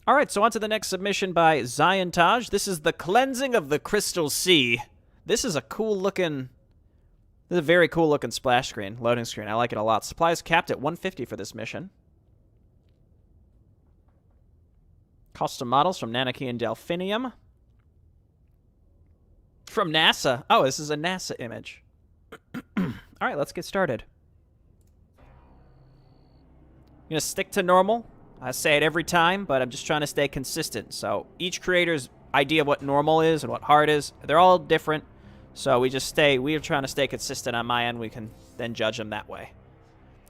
All right, so on to the next submission by Xi-entaj. This is the Cleansing of the Crystal Sea. This is a cool-looking... This is a very cool-looking splash screen, loading screen. I like it a lot. Supplies capped at 150 for this mission. Custom models from Nanaki and Delphinium. From NASA. Oh, this is a NASA image. All right, let's get started. I'm going to stick to normal. I say it every time, but I'm just trying to stay consistent. So each creator's idea of what normal is and what hard is, they're all different. So we are trying to stay consistent on my end. We can then judge them that way.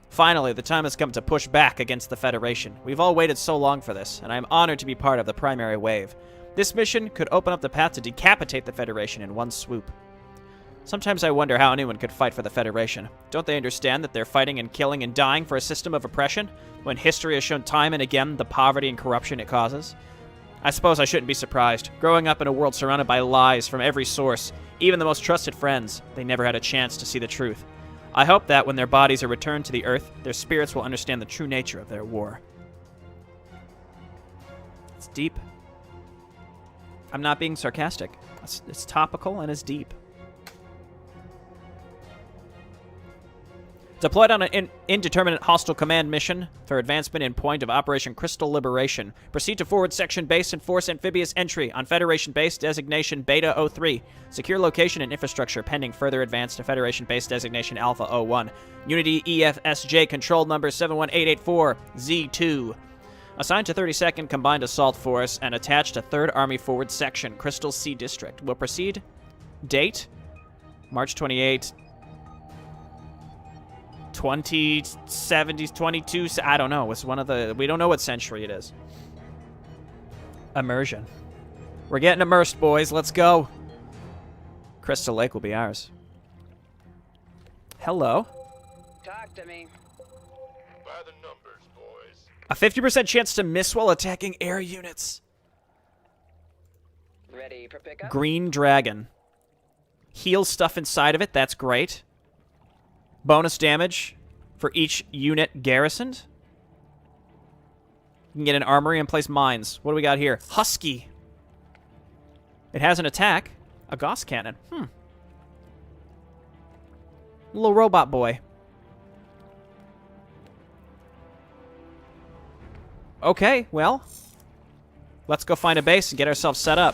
Finally, the time has come to push back against the Federation. We've all waited so long for this, and I'm honored to be part of the primary wave. This mission could open up the path to decapitate the Federation in one swoop. Sometimes I wonder how anyone could fight for the Federation. Don't they understand that they're fighting and killing and dying for a system of oppression, when history has shown time and again the poverty and corruption it causes? I suppose I shouldn't be surprised. Growing up in a world surrounded by lies from every source, even the most trusted friends, they never had a chance to see the truth. I hope that when their bodies are returned to the Earth, their spirits will understand the true nature of their war. It's deep. I'm not being sarcastic. It's topical and it's deep. Deployed on an indeterminate hostile command mission for advancement in point of Operation Crystal Liberation. Proceed to forward section base and force amphibious entry on Federation base designation Beta 03. Secure location and infrastructure pending further advance to Federation base designation Alpha 01. Unity EFSJ control number 71884 Z2. Assigned to 32nd Combined Assault Force and attached to 3rd Army Forward Section, Crystal Sea District. Will proceed. Date, March 28, 2070s, 22, I don't know. It's one of the, we don't know what century it is. Immersion. We're getting immersed, boys. Let's go. Crystal Lake will be ours. Hello. Talk to me. By the numbers, boys. A 50% chance to miss while attacking air units. Ready for pickup? Green Dragon. Heal stuff inside of it. That's great. Bonus damage for each unit garrisoned. You can get an armory and place mines. What do we got here? Husky. It has an attack. A Gauss cannon. Little robot boy. Okay, well. Let's go find a base and get ourselves set up.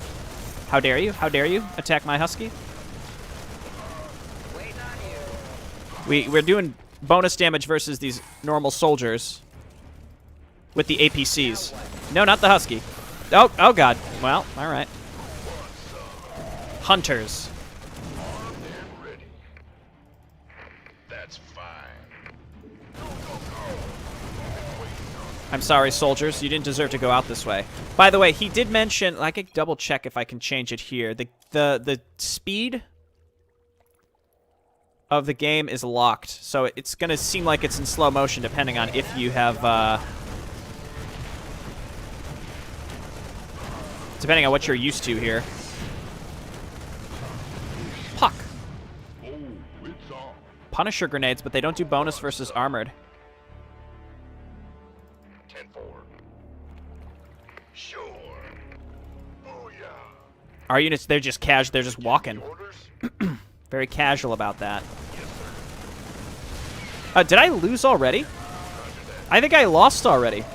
How dare you? How dare you attack my Husky? We're doing bonus damage versus these normal soldiers with the APCs. No, not the Husky. Oh God. Well, all right. Hunters. That's fine. I'm sorry, soldiers. You didn't deserve to go out this way. By the way, he did mention, I could double check if I can change it here. The speed of the game is locked, so it's gonna seem like it's in slow motion depending on if you have depending on what you're used to here. Puck. Oh, it's on. Punisher grenades, but they don't do bonus versus armored. 10-4. Sure. Booyah. Our units, they're just casual, they're just walking. Orders? Very casual about that. Did I lose already? I think I lost already.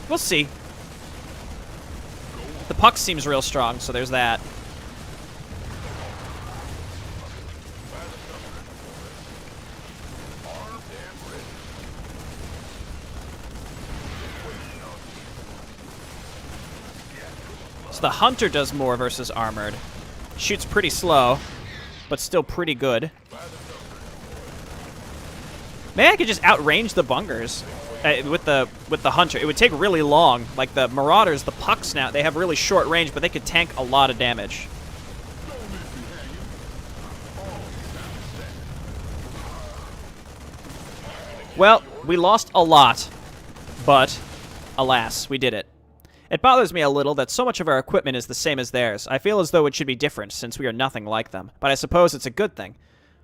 We'll see. The puck seems real strong, so there's that. So the Hunter does more versus armored. Shoots pretty slow, but still pretty good. Maybe I could just outrange the Bungers with the Hunter. It would take really long. Like the Marauders, the Pucks now, they have really short range, but they could tank a lot of damage. Well, we lost a lot, but alas, we did it. It bothers me a little that so much of our equipment is the same as theirs. I feel as though it should be different, since we are nothing like them. But I suppose it's a good thing.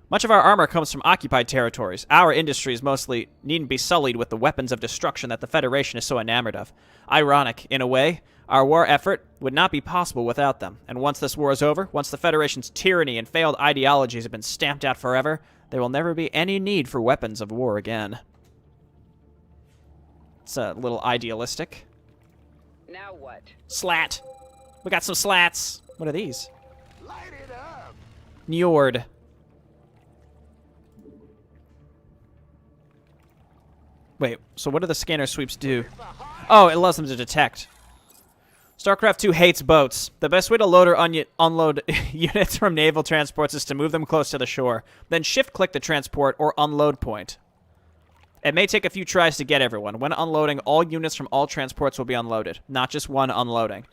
Much of our armor comes from occupied territories. Our industries mostly needn't be sullied with the weapons of destruction that the Federation is so enamored of. Ironic, in a way, our war effort would not be possible without them. And once this war is over, once the Federation's tyranny and failed ideologies have been stamped out forever, there will never be any need for weapons of war again. It's a little idealistic. Now what? Slat. We got some slats. What are these? Light it up. Njord. Wait, so what do the scanner sweeps do? Oh, it allows them to detect. StarCraft 2 hates boats. The best way to load or unload units from naval transports is to move them close to the shore. Then shift-click the transport or unload point. It may take a few tries to get everyone. When unloading, all units from all transports will be unloaded, not just one unloading.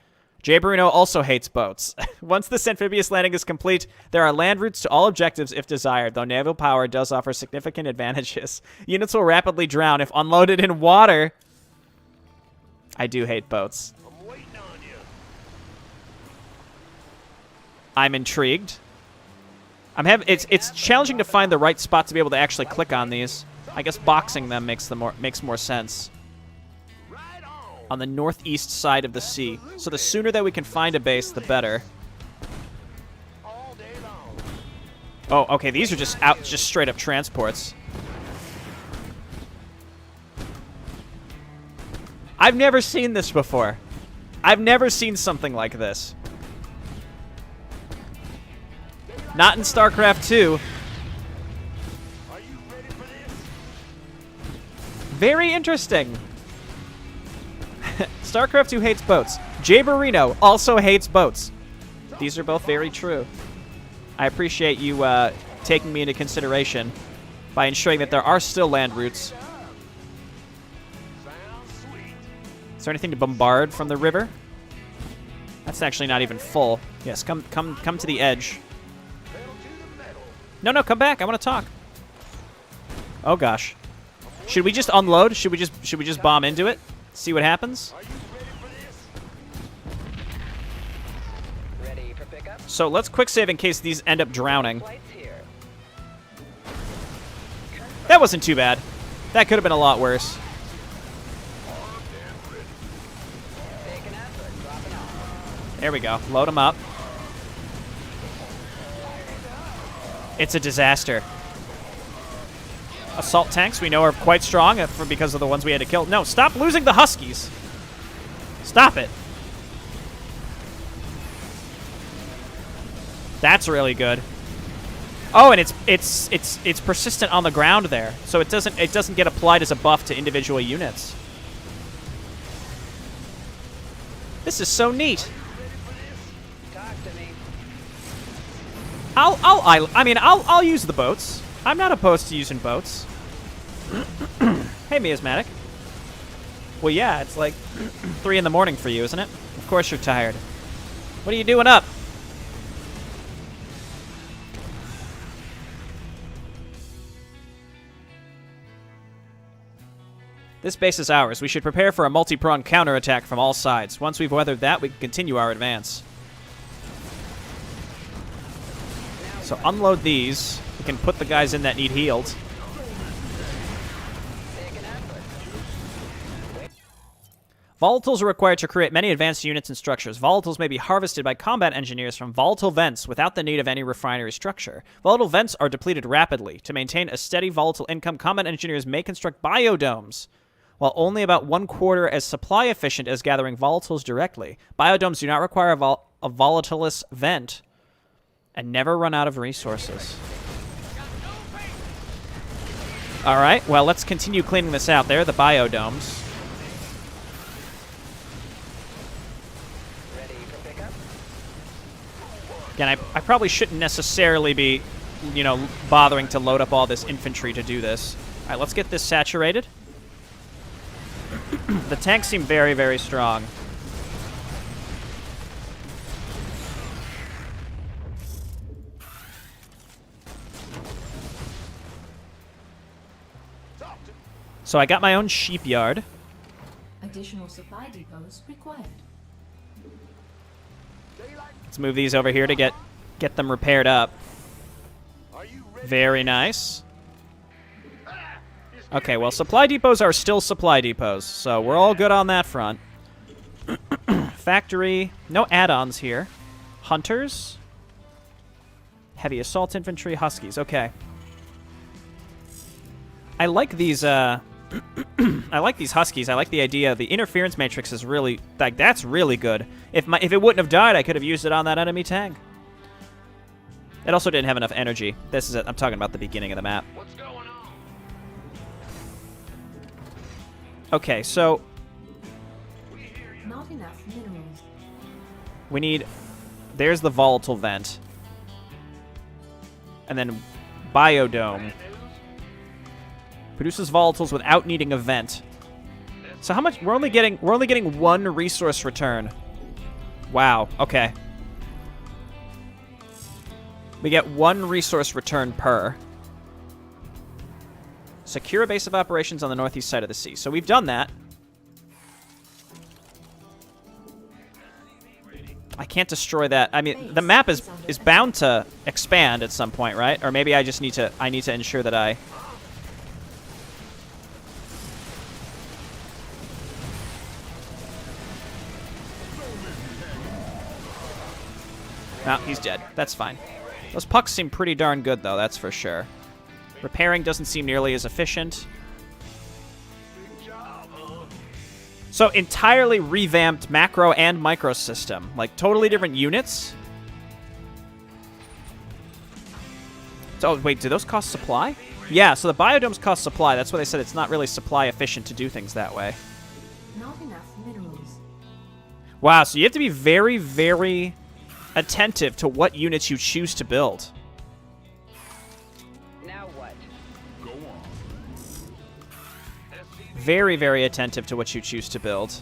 Maporino also hates boats. Once this amphibious landing is complete, there are land routes to all objectives if desired, though naval power does offer significant advantages. Units will rapidly drown if unloaded in water. I do hate boats. I'm waiting on you. I'm intrigued. It's challenging to find the right spot to be able to actually click on these. I guess boxing them makes more sense. On the northeast side of the sea. So the sooner that we can find a base, the better. All day long. Oh, okay, these are just straight up transports. I've never seen this before. I've never seen something like this. Not in StarCraft 2. Are you ready for this? Very interesting. StarCraft 2 hates boats. Maporino also hates boats. These are both very true. I appreciate you taking me into consideration by ensuring that there are still land routes. Sounds sweet. Is there anything to bombard from the river? That's actually not even full. Yes, come to the edge. Pedal to the metal. No, come back. I want to talk. Oh gosh. Should we just unload? Should we just bomb into it? See what happens? Are you ready for this? Ready for pickup? So let's quick save in case these end up drowning. Flights here. That wasn't too bad. That could have been a lot worse. Taking effort. Dropping off. There we go. Load them up. It's a disaster. Assault tanks we know are quite strong because of the ones we had to kill. No, stop losing the Huskies. Stop it. That's really good. Oh, and it's persistent on the ground there, so it doesn't get applied as a buff to individual units. This is so neat. Talk to me. I'll use the boats. I'm not opposed to using boats. Hey, Miasmatic. Well, yeah, it's like 3 in the morning for you, isn't it? Of course you're tired. What are you doing up? This base is ours. We should prepare for a multi-pronged counterattack from all sides. Once we've weathered that, we can continue our advance. So unload these. We can put the guys in that need healed. Taking effort. Volatiles are required to create many advanced units and structures. Volatiles may be harvested by combat engineers from volatile vents without the need of any refinery structure. Volatile vents are depleted rapidly. To maintain a steady volatile income, combat engineers may construct biodomes. While only about 1/4 as supply efficient as gathering volatiles directly, biodomes do not require a volatilous vent and never run out of resources. All right, well, let's continue cleaning this out. There are the biodomes. Ready for pickup? Again, I probably shouldn't necessarily be, bothering to load up all this infantry to do this. All right, let's get this saturated. The tanks seem very, very strong. So I got my own sheep yard. Additional supply depots required. Let's move these over here to get them repaired up. Are Are you ready? Very nice. Okay, well, supply depots are still supply depots, so we're all good on that front. Factory. No add-ons here. Hunters. Heavy assault infantry. Huskies. Okay. I like these, I like these Huskies. I like the idea. The interference matrix is really, like, that's really good. If it wouldn't have died, I could have used it on that enemy tank. It also didn't have enough energy. This is it. I'm talking about the beginning of the map. What's going on? Okay, so Not enough minerals. we need... There's the volatile vent. And then biodome. Produces volatiles without needing a vent. So how much... We're only getting one resource return. Wow, okay. We get one resource return per. Secure a base of operations on the northeast side of the sea. So we've done that. I can't destroy that. I mean, the map is bound to expand at some point, right? Or maybe I just need to ensure that I... No, he's dead. That's fine. Those pucks seem pretty darn good, though, that's for sure. Repairing doesn't seem nearly as efficient. So, entirely revamped macro and micro system. Like, totally different units. So, wait, do those cost supply? Yeah, so the biodomes cost supply. That's why they said it's not really supply efficient to do things that way. Not enough minerals. Wow, so you have to be very, very attentive to what units you choose to build. Now what? Go on. Very, very attentive to what you choose to build.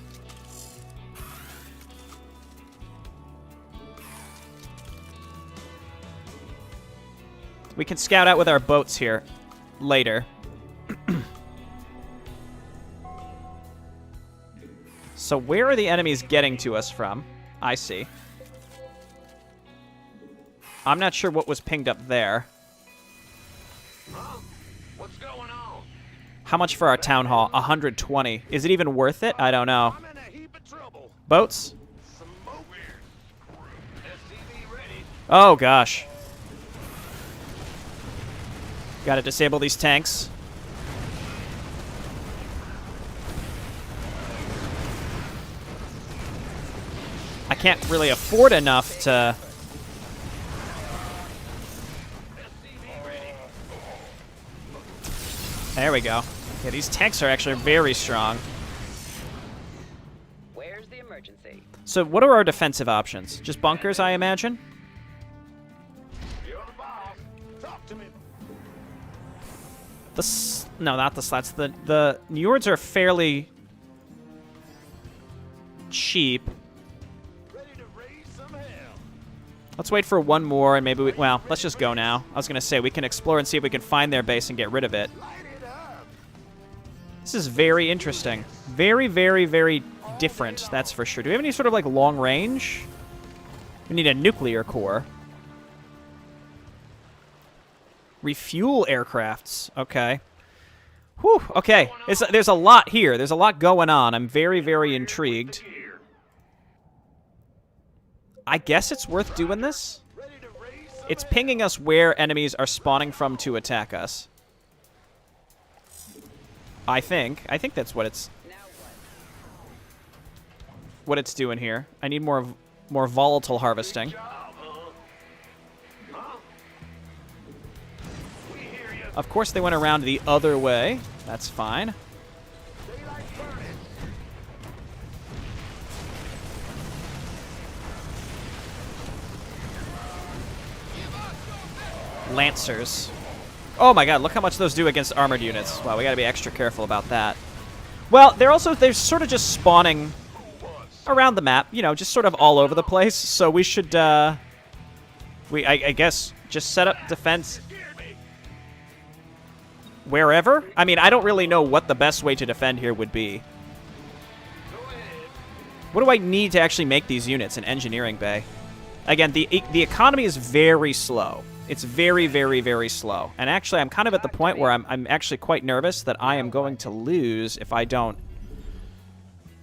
We can scout out with our boats here later. So where are the enemies getting to us from? I see. I'm not sure what was pinged up there. Huh? What's going on? How much for our town hall? 120. Is it even worth it? I don't know. I'm in a heap of trouble. Boats? Smoke. SCV ready. Oh, gosh. Gotta disable these tanks. I can't really afford enough to... There we go. Yeah, these tanks are actually very strong. Where's the emergency? So what are our defensive options? Just bunkers, I imagine? You're the boss. Talk to me. No, not the slats. The Njords are fairly cheap. Ready to raise some hell. Let's wait for one more and maybe well, let's just go now. I was going to say we can explore and see if we can find their base and get rid of it. Light it up. This is very interesting. Very, very, very different, that's for sure. Do we have any sort of like long range? We need a nuclear core. Refuel aircrafts. Okay. Whew, okay. There's a lot here. There's a lot going on. I'm very, very intrigued. I guess it's worth doing this. Ready to raise some It's pinging us where enemies are spawning from to attack us. I think that's what it's Now what? what it's doing here. I need more volatile harvesting. job, huh? Huh? We hear you. Of course, they went around the other way. That's fine. Daylight burning. Lancers. Oh my god, look how much those do against armored units. Wow, we gotta be extra careful about that. Well, they're sort of just spawning around the map, you know, just sort of all over the place. So we should, I guess, just set up defense wherever. I mean, I don't really know what the best way to defend here would be. What do I need to actually make these units? An engineering bay. Again, the economy is very slow. It's very, very, very slow. And actually, I'm kind of at the point where I'm actually quite nervous that I am going to lose if I don't...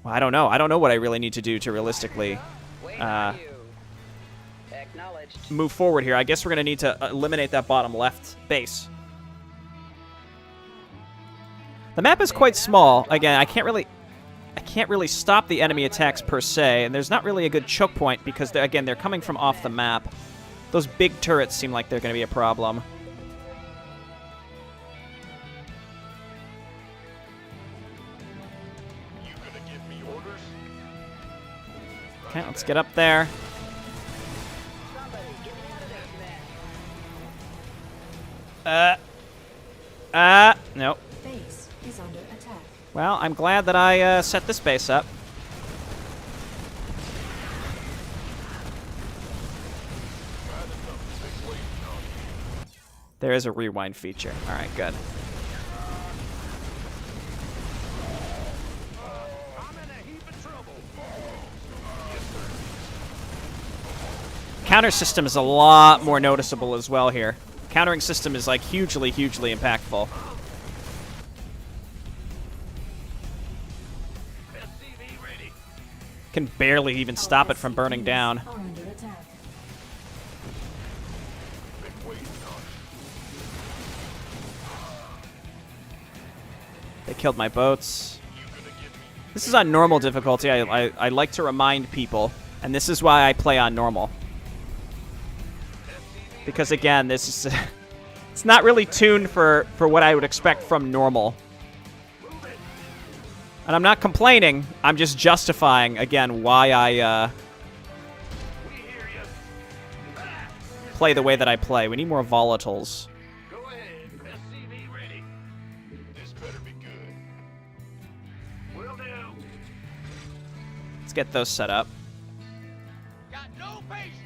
Well, I don't know. I don't know what I really need to do to realistically Waiting on you. Acknowledged. move forward here. I guess we're going to need to eliminate that bottom left base. The map is quite small. Again, I can't really stop the enemy attacks per se, and there's not really a good choke point because, again, they're coming from off the map. Those big turrets seem like they're going to be a problem. You gonna give me orders? Okay, let's get up there. Somebody, get me out of this mess. Nope. Base is under attack. Well, I'm glad that I set this base up. There is a rewind feature. All right, good. I'm in a heap of trouble. Counter system is a lot more noticeable as well here. Countering system is like hugely, hugely impactful. SCV ready. Can barely even stop it from burning down. Are under attack. Been waiting on They killed my boats. you. Gonna give me This is on normal difficulty. I like to remind people, and this is why I play on normal. Because again, this is it's not really tuned for what I would expect from normal. And I'm not complaining. I'm just justifying again why I We hear you. play the way that I play. We need more volatiles. Go ahead. SCV ready. This better be good. Will do. Let's get those set up. Got no patience.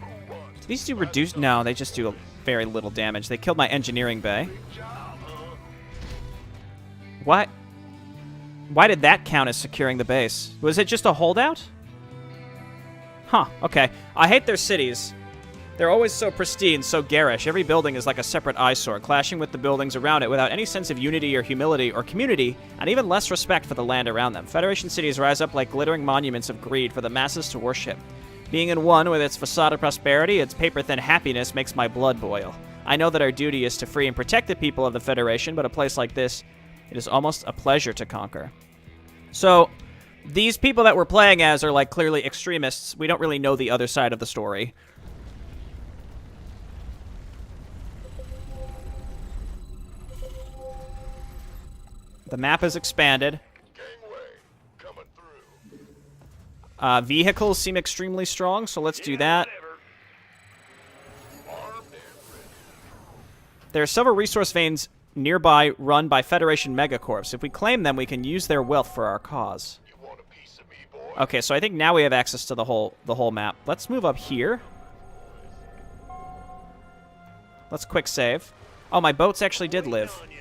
Who won? Do these do reduce? No, they just do very little damage. They killed my engineering bay. Good job, huh? What? Why did that count as securing the base? Was it just a holdout? Huh, okay. I hate their cities. They're always so pristine, so garish. Every building is like a separate eyesore, clashing with the buildings around it without any sense of unity or humility or community, and even less respect for the land around them. Federation cities rise up like glittering monuments of greed for the masses to worship. Being in one with its facade of prosperity, its paper-thin happiness makes my blood boil. I know that our duty is to free and protect the people of the Federation, but a place like this, it is almost a pleasure to conquer. So, these people that we're playing as are like clearly extremists. We don't really know the other side of the story. The map is expanded. Gangway coming through. Vehicles seem extremely strong, so let's do that. Whatever. Armed and ready. There are several resource veins nearby run by Federation megacorps. If we claim them, we can use their wealth for our cause. You want a piece of me, boy? Okay, so I think now we have access to the whole map. Let's move up here. Let's quick save. Oh, my boats actually did live. On ya.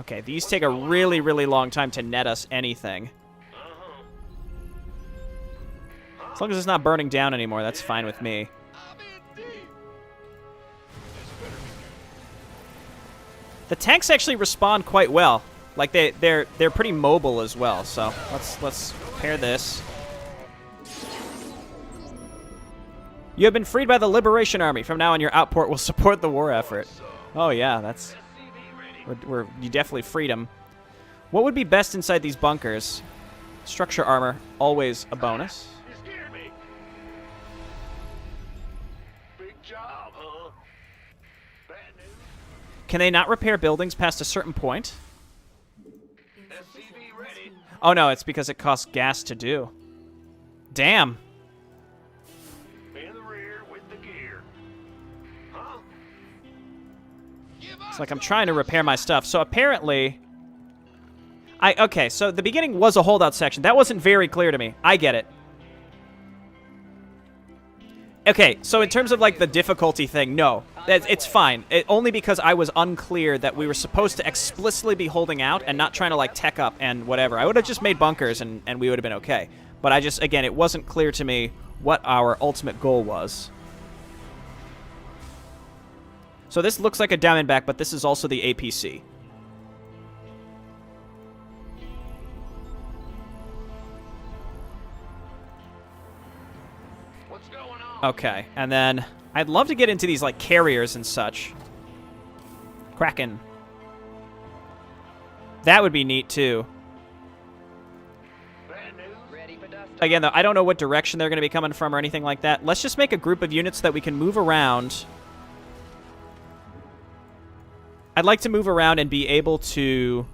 Okay, these take a really, really long time to net us anything. As long as it's not burning down anymore, that's fine with me. I'm in deep. This better be good. The tanks actually respond quite well. Like they're pretty mobile as well. So let's pair this. You have been freed by the Liberation Army. From now on, your outport will support the war effort. Oh yeah, that's SCV ready. you definitely freed them. What would be best inside these bunkers? Structure armor, always a bonus. You scared me. Big job, huh? Bad news. Can they not repair buildings past a certain point? SCV ready. Oh no, it's because it costs gas to do. Damn. In the rear with the gear. Huh? It's like I'm trying to repair my stuff. So apparently... Okay, so the beginning was a holdout section. That wasn't very clear to me. I get it. Okay, so in terms of like the difficulty thing, no. It's fine. Only because I was unclear that we were supposed to explicitly be holding out and not trying to like tech up and whatever. I would have just made bunkers and we would have been okay. But I just, again, it wasn't clear to me what our ultimate goal was. So this looks like a Diamondback, but this is also the APC. What's going on? Okay, and then I'd love to get into these, like, carriers and such. Kraken. That would be neat, too. Bad news? Ready for dust. Again, though, I don't know what direction they're going to be coming from or anything like that. Let's just make a group of units so that we can move around. I'd like to move around and be able to...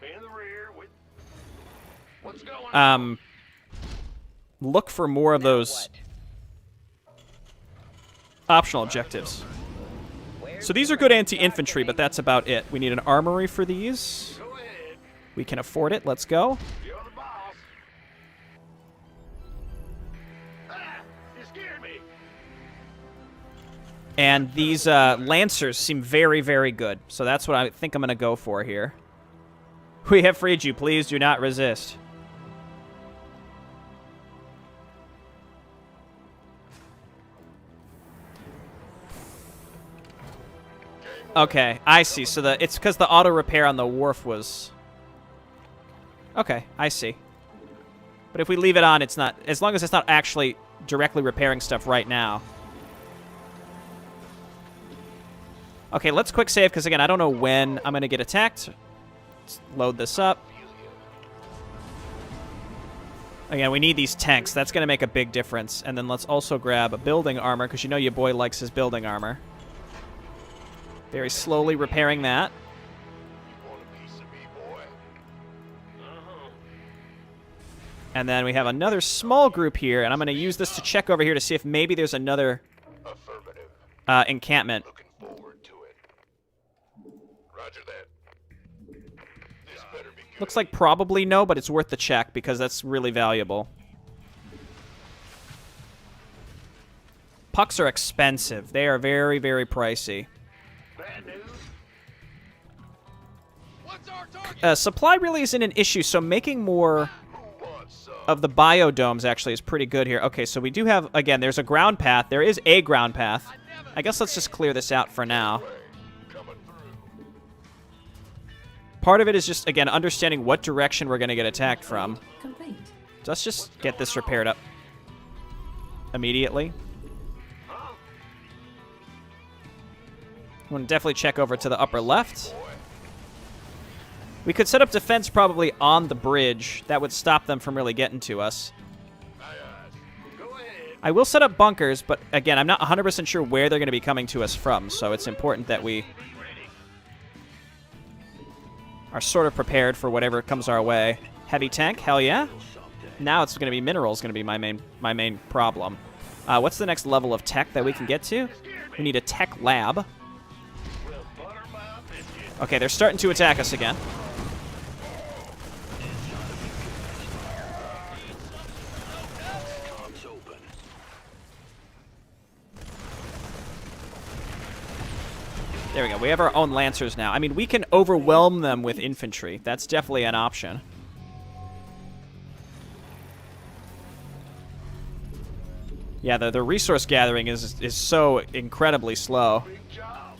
In the rear with... What's going on? Look for more of those optional objectives. So these are good anti-infantry, but that's about it. We need an armory for these. Go ahead. We can afford it. Let's go. You're the boss. Ah! You scared me. And these Lancers seem very, very good. So that's what I think I'm going to go for here. We have freed you. Please do not resist. Okay, I see. So it's because the auto repair on the wharf was... Okay, I see. But if we leave it on, it's not... As long as it's not actually directly repairing stuff right now. Okay, let's quick save, because again, I don't know when I'm going to get attacked. Let's load this up. Again, we need these tanks. That's going to make a big difference. And then let's also grab a building armor, because you know your boy likes his building armor. Very slowly repairing that. You want a piece of me, boy? Uh-huh. And then we have another small group here, and I'm going to use this to check over here to see if maybe there's another Affirmative. encampment. Looking forward to it. Roger that. This better be good. Looks like probably no, but it's worth the check because that's really valuable. Pucks are expensive. They are very, very pricey. Bad news? What's our target? Supply really isn't an issue, so making more Who wants some? of the biodomes actually is pretty good here. Okay, so we do have, again, there's a ground path. There is a ground path. I guess let's just clear this out for now. Coming through. Part of it is just, again, understanding what direction we're going to get attacked from. Complete. So let's just get this repaired up immediately. I'm going to definitely check over to the upper left. We could set up defense probably on the bridge. That would stop them from really getting to us. Go ahead. I will set up bunkers, but again, I'm not 100% sure where they're going to be coming to us from, so it's important that we are sort of prepared for whatever comes our way. Heavy tank, hell yeah. Now it's going to be minerals, going to be my main problem. What's the next level of tech that we can get to? We need a tech lab. Okay, they're starting to attack us again. There we go. We have our own Lancers now. I mean, we can overwhelm them with infantry. That's definitely an option. Yeah, the resource gathering is so incredibly slow. Big job.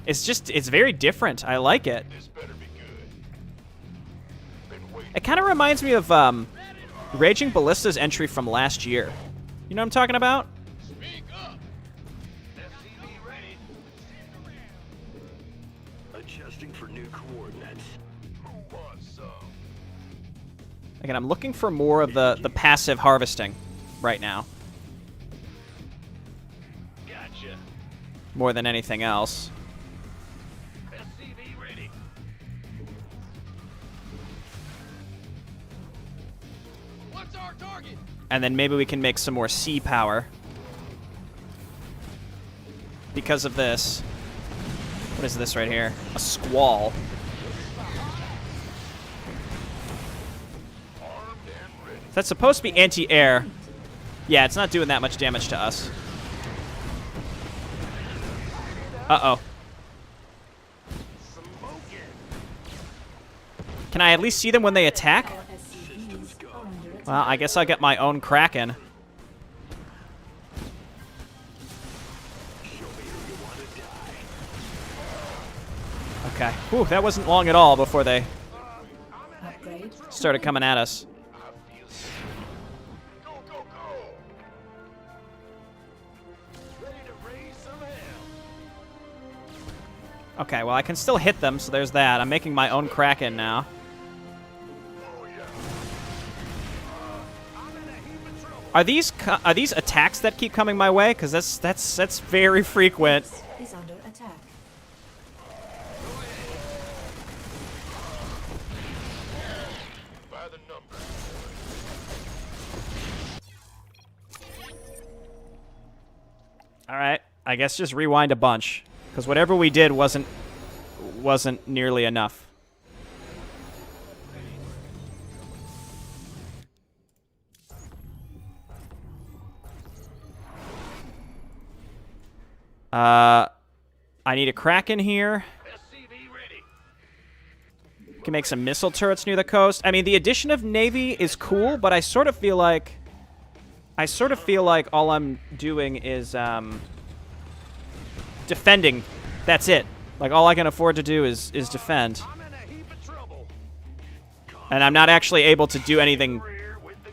It's very different. I like it. This better be good. Been waiting. It kind of reminds me of Raging Ballista's entry from last year. You know what I'm talking about? Speak up. SCV ready. Adjusting for new coordinates. Who wants some? Again, I'm looking for more of the passive harvesting right now, Gotcha. more than anything else. SCV ready. What's our target? And then maybe we can make some more sea power because of this. What is this right here? A squall. Armed and ready. That's supposed to be anti-air. Yeah, it's not doing that much damage to us. Uh-oh. Smoking. Can I at least see them when they attack? Our SCVs Well, I guess I'll get my own Kraken. Okay. Whew, that wasn't long at all before they Upgrade. started coming at us. Go, go, go! Ready to raise some hell. Okay, well, I can still hit them, so there's that. I'm making my own Kraken now. Oh, yeah. I'm in a heap of trouble. Are these attacks that keep coming my way? Because that's very frequent. Is under attack. By the numbers. All right, I guess just rewind a bunch, because whatever we did wasn't nearly enough. I need a Kraken here. SCV ready. Can make some missile turrets near the coast. I mean, the addition of Navy is cool, but I sort of feel like all I'm doing is defending. That's it. Like, all I can afford to do is defend. I'm in a heap of trouble. And I'm not actually able to do anything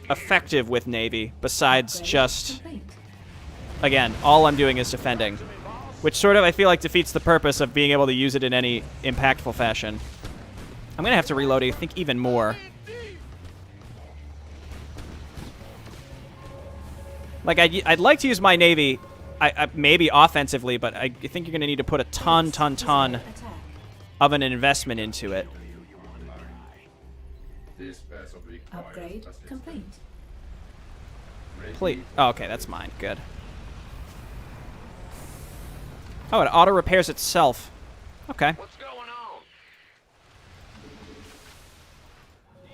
effective with Navy besides Upgrade just, complete. again, all I'm doing is defending. Which sort of, I feel like, defeats the purpose of being able to use it in any impactful fashion. I'm going to have to reload, I think, even more. Like, I'd like to use my Navy, maybe offensively, but I think you're going to need to put a ton Is under attack. of an investment into it. Upgrade complete. Please. Oh, okay, that's mine. Good. Oh, it auto repairs itself. Okay. What's going on?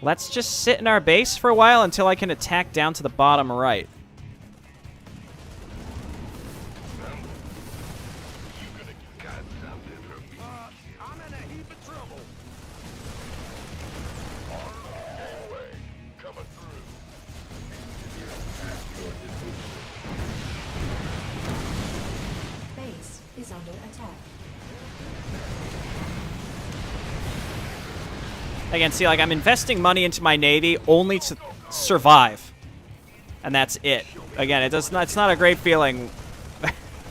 Let's just sit in our base for a while until I can attack down to the bottom right. You gonna got something from me? I'm in a heap of trouble. Anyway, coming through. Base is under attack. Again, see, like, I'm investing money into my Navy only to survive. And that's it. Again, it's not a great feeling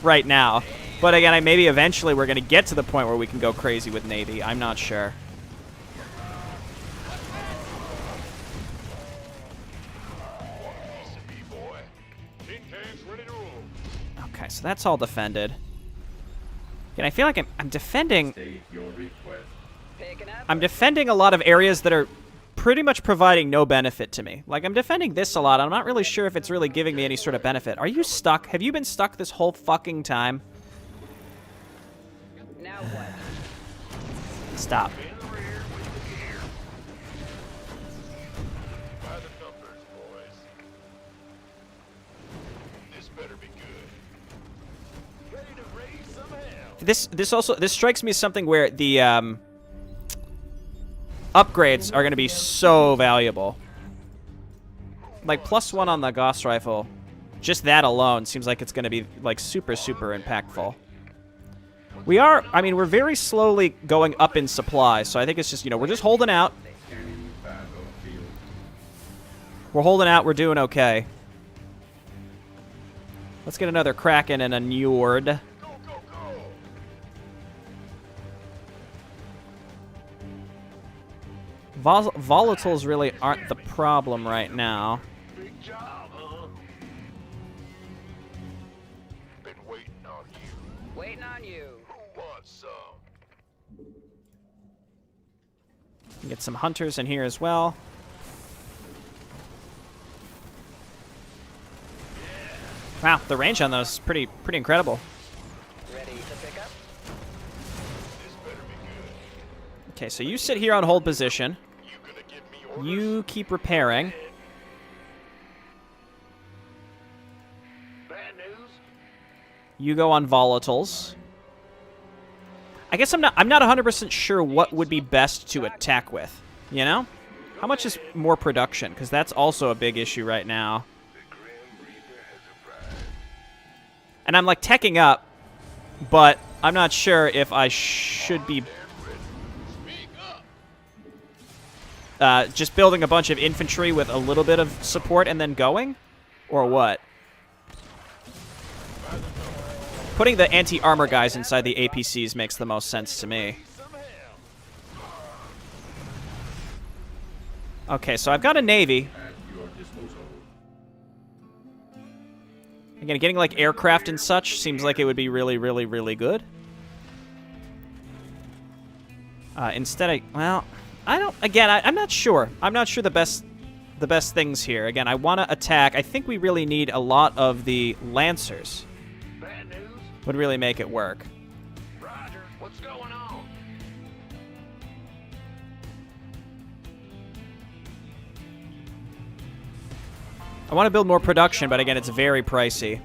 right now. But again, maybe eventually we're going to get to the point where we can go crazy with Navy. I'm not sure. Easy, boy. Tin cans ready to roll. Okay, so that's all defended. Again, I feel like I'm defending... Picking up. I'm defending a lot of areas that are pretty much providing no benefit to me. Like, I'm defending this a lot. I'm not really sure if it's really giving me any sort of benefit. Are you stuck? Have you been stuck this whole fucking time? Now what? Stop. In the rear with the gear. By the numbers, boys. This better be good. Ready to raise some hell. This strikes me as something where the upgrades are going to be so valuable. Like, +1 on the Gauss rifle, just that alone seems like it's going to be, like, super, super impactful. I mean, we're very slowly going up in supply, so I think it's just, we're just holding out. We're holding out, we're doing okay. Let's get another Kraken and a Njord. Go, go, go. Volatiles really aren't the problem right now. Big job, huh? Been waiting on you. Waiting on you. Who wants some? Get some hunters in here as well. Wow, the range on those is pretty incredible. Ready to pick up? This better be good. Okay, so you sit here on hold position. You gonna give me orders? You keep repairing. Bad news? You go on volatiles. I guess I'm not 100% sure what would be best to attack with, you know? How much is more production? Because that's also a big issue right now. And I'm like teching up, but I'm not sure if I should be just building a bunch of infantry with a little bit of support and then going, or what? Putting the anti-armor guys inside the APCs makes the most sense to me. Okay, so I've got a navy. Again, getting like aircraft and such seems like it would be really, really, really good. Instead, well, I don't. Again, I'm not sure. I'm not sure the best things here. Again, I want to attack. I think we really need a lot of the Lancers. Bad news? Would really make it work. Roger. What's going on? I want to build more production, but again, it's very pricey.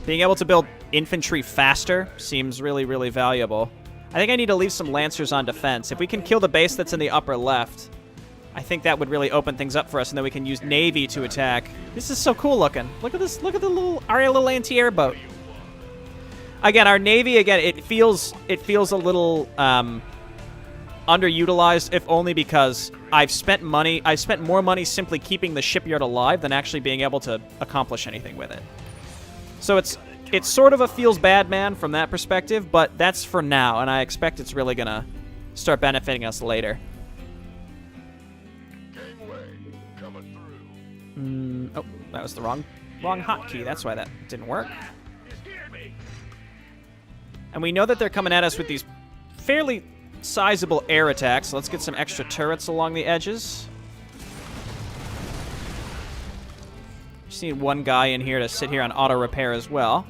Being able to build infantry faster seems really, really valuable. I think I need to leave some Lancers on defense. If we can kill the base that's in the upper left, I think that would really open things up for us, and then we can use Navy to attack. This is so cool looking. Look at this. Look at our little anti-air boat. Again, our Navy, again, it feels a little underutilized, if only because I've spent more money simply keeping the shipyard alive than actually being able to accomplish anything with it. So it's sort of a feels bad man from that perspective, but that's for now, and I expect it's really gonna start benefiting us later. Oh, that was the wrong hotkey. That's why that didn't work. And we know that they're coming at us with these fairly sizable air attacks. So let's get some extra turrets along the edges. Just need one guy in here to sit here on auto repair as well.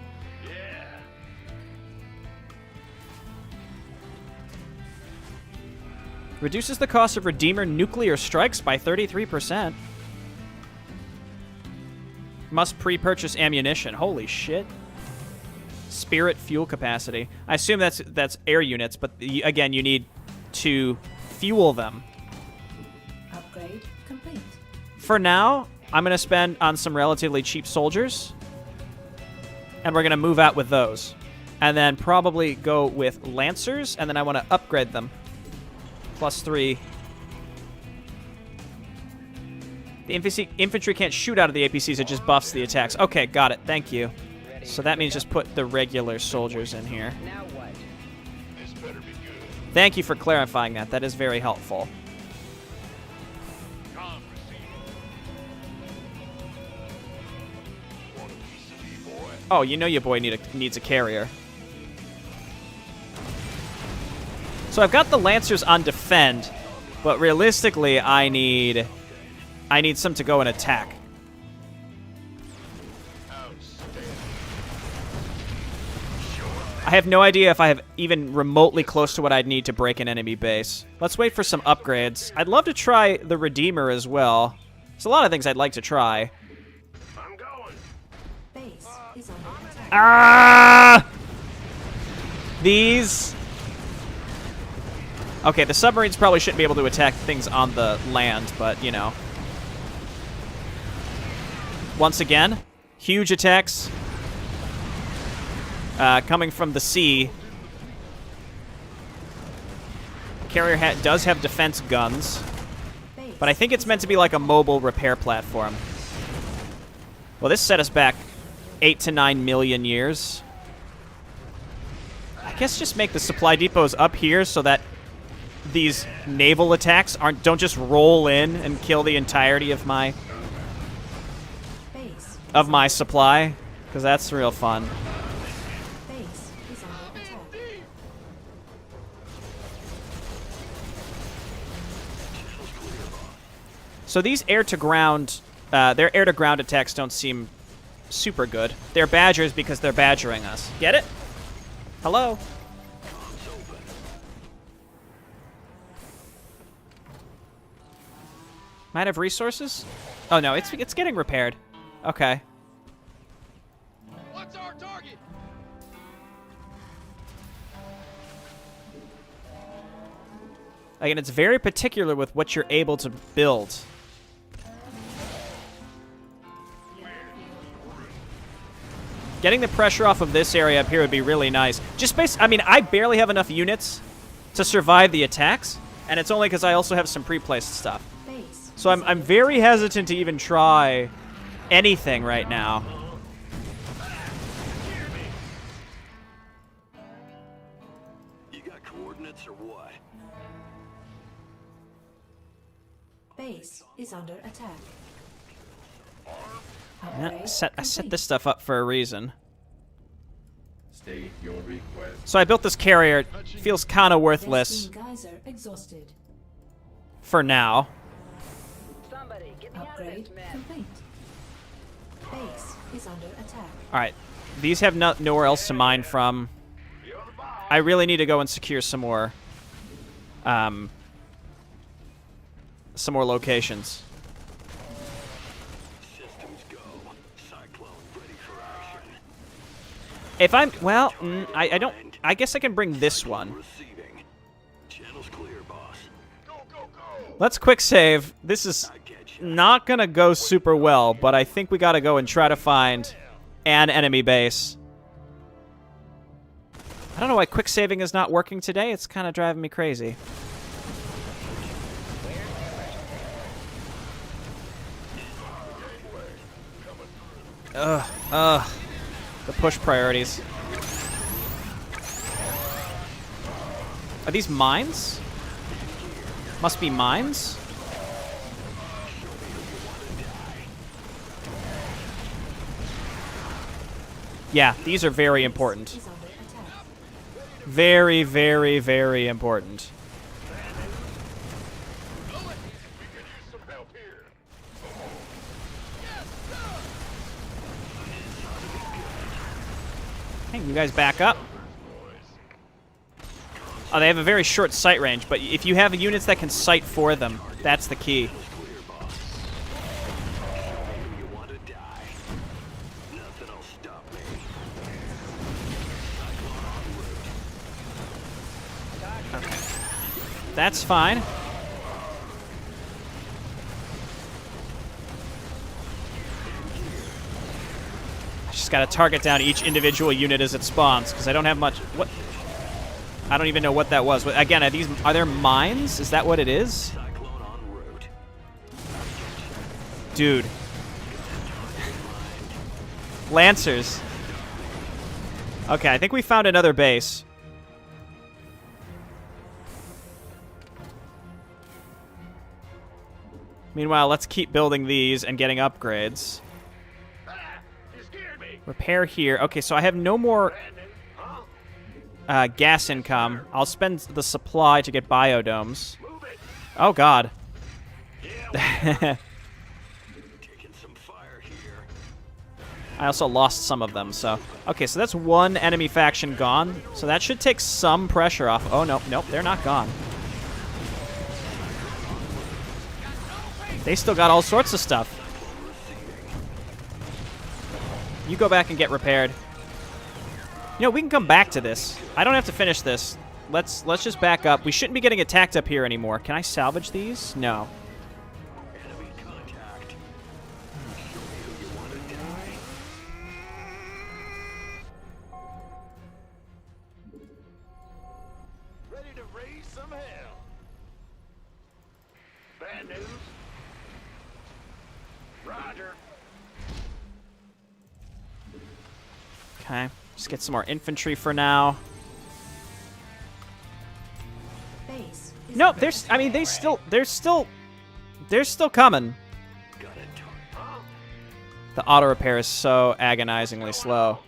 Reduces the cost of Redeemer nuclear strikes by 33%. Must pre-purchase ammunition. Holy shit. Spirit fuel capacity. I assume that's air units, but again, you need to fuel them. Upgrade complete. For now, I'm going to spend on some relatively cheap soldiers, and we're going to move out with those. And then probably go with Lancers, and then I want to upgrade them. +3. The infantry can't shoot out of the APCs, it just buffs the attacks. Okay, got it. Thank you. So that means just put the regular soldiers in here. Now what? This better be good. Thank you for clarifying that. That is very helpful. Com received. Want a piece of me, boy? Oh, you know your boy needs a carrier. So I've got the Lancers on defend, but realistically, I need some to go and attack. I have no idea if I have even remotely close to what I'd need to break an enemy base. Let's wait for some upgrades. I'd love to try the Redeemer as well. There's a lot of things I'd like to try. I'm going. Base is under attack. Ah! These... Okay, the submarines probably shouldn't be able to attack things on the land, but, you know. Once again, huge attacks coming from the sea. Carrier does have defense guns, but I think it's meant to be like a mobile repair platform. Well, this set us back 8 to 9 million years. I guess just make the supply depots up here so that these naval attacks don't just roll in and kill the entirety of my supply, because that's real fun. Base is under attack. So these air-to-ground, their air-to-ground attacks don't seem super good. They're badgers because they're badgering us. Get it? Hello? Might have resources? Oh no, it's getting repaired. Okay. What's our target? Again, it's very particular with what you're able to build. Getting the pressure off of this area up here would be really nice. Just I mean, I barely have enough units to survive the attacks, and it's only because I also have some pre-placed stuff. So I'm very hesitant to even try anything right now. You got coordinates or what? Base is under attack. Yeah, Upgrade I set this stuff up for a reason. State your request. So I built this carrier. It feels kind of worthless Geyser exhausted. for now. Somebody, get me out of Upgrade this mess. complete. Base is under attack. All right, these have nowhere else to mine from. I really need to go and secure some more locations. Systems go. Cyclone ready for action. If I'm I don't. I guess I can bring this one. Receiving. Channel's clear, boss. Go, go, go. Let's quick save. This is I get you. not gonna go super well, but I think we gotta go and try to find an enemy base. I don't know why quick saving is not working today. It's kind of driving me crazy. The push priorities. Are these mines? Must be mines? Yeah, these are very important. Is under attack. Very, very, very important. We could use some help here. Hey, you guys back up. Oh, they have a very short sight range, but if you have units that can sight for them, that's the key. Clear, boss. You want to die? Nothing will stop me. That's fine. I just gotta target down each individual unit as it spawns, because I don't have much. What? I don't even know what that was. Again, are there mines? Is that what it is? Cyclone en route. Dude. Lancers. Okay, I think we found another base. Meanwhile, let's keep building these and getting upgrades. You scared me. Repair here. Okay, so I have no more Brandon, huh? gas income. I'll spend the supply to get biodomes. Move it. Oh, God. Yeah, taking some fire here. I also lost some of them, so... Okay, so that's one enemy faction gone. So that should take some pressure off. Oh, no. Nope, they're not gone. They still got all sorts of stuff. You go back and get repaired. You know, we can come back to this. I don't have to finish this. Let's just back up. We shouldn't be getting attacked up here anymore. Can I salvage these? No. Enemy contact. Show me who you want to die. Ready to raise some hell. Bad news. Roger. Okay. Just get some more infantry for now. Base is No, under there's... attack. I mean, they're still coming. Got it. Huh? The auto repair is so agonizingly slow.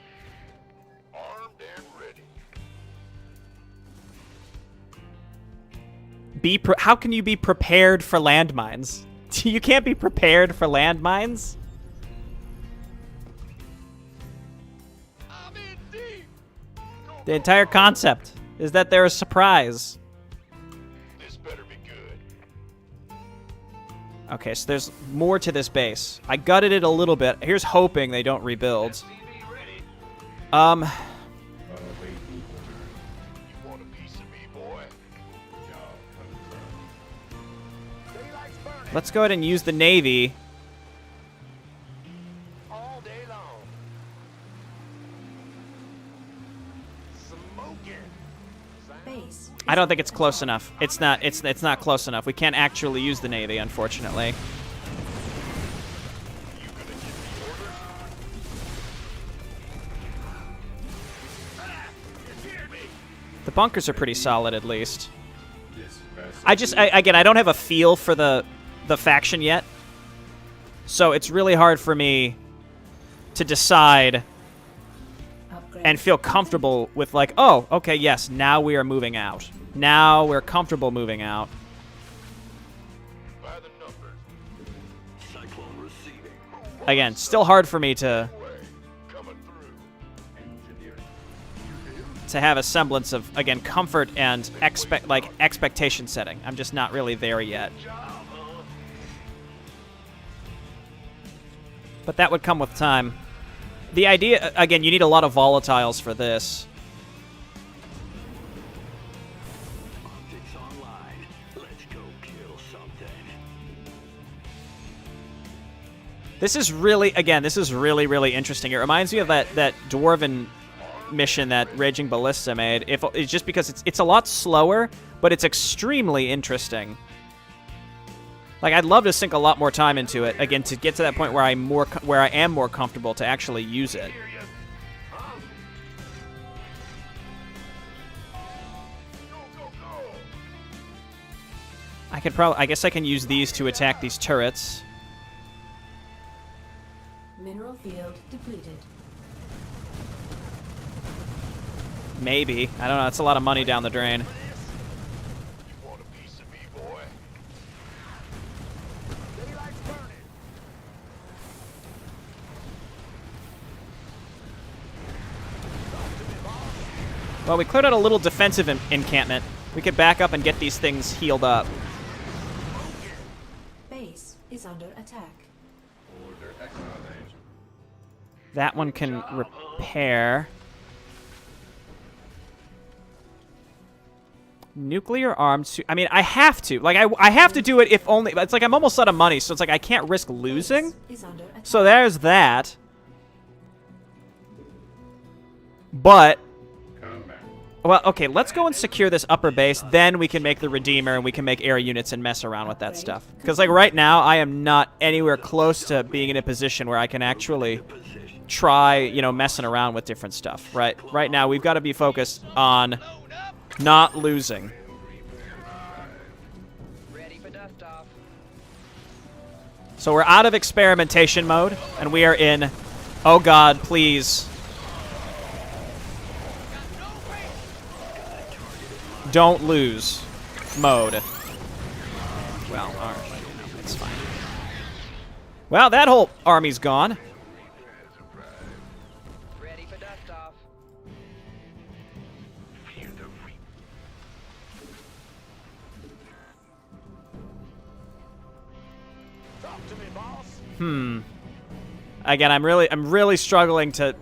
Armed and ready. How can you be prepared for landmines? You can't be prepared for landmines? I'm in deep. The entire concept is that they're a surprise. This better be good. Okay, so there's more to this base. I gutted it a little bit. Here's hoping they don't rebuild. SCV ready. Um, You want a piece of me, boy? Let's go ahead and use the Navy. All day long. Smoking. Base. I don't think it's close enough. It's not. It's not close enough. We can't actually use the Navy, unfortunately. You gonna give me orders? Ah, you hear me? The bunkers are pretty solid, at least. This vessel I just, again, I don't have a feel for the faction yet, so it's really hard for me to decide Upgrade. and feel comfortable with, like, oh, okay, yes, now we are moving out. Now we're comfortable moving out. By the numbers. Cyclone receiving. Again, still hard for me to Way. Coming through. engineering. have a semblance of, again, comfort and expectation setting. I'm just not really there yet. Job, huh? But that would come with time. The idea, again, you need a lot of volatiles for this. Optics online. Let's go kill something. This is really, again, this is really, really interesting. It reminds me of that Dwarven mission that Raging Ballista made. It's just because it's a lot slower, but it's extremely interesting. Like, I'd love to sink a lot more time into it, again, to get to that point where I am more comfortable to actually use it. Hear ya. Huh? Go, go, go. I guess I can use these to attack these turrets. Mineral field depleted. Maybe. I don't know. That's a lot of money down the drain. You want a piece of me, boy? Daylight's burning. Well, we cleared out a little defensive encampment. We could back up and get these things healed up. Base is under attack. Order acknowledged. That one can repair. Nuclear arms. I mean, I have to. Like, I have to do it if only. It's like I'm almost out of money, so it's like I can't risk losing. Base is under attack. So there's that. But, Combat. well, okay, let's go and secure this upper base. Then we can make the Redeemer and we can make air units and mess around with that stuff. Because, like, right now, I am not anywhere close to being in a position where I can actually try, you know, messing around with different stuff. Right now, we've got to be focused on not losing. Ready for dust off. So we're out of experimentation mode, and we are in, oh god, please. Don't lose mode. Well, alright, it's fine. Well, that whole army's gone. Ready for dust off. Fear the reap. Talk to me, boss. Again, I'm really struggling to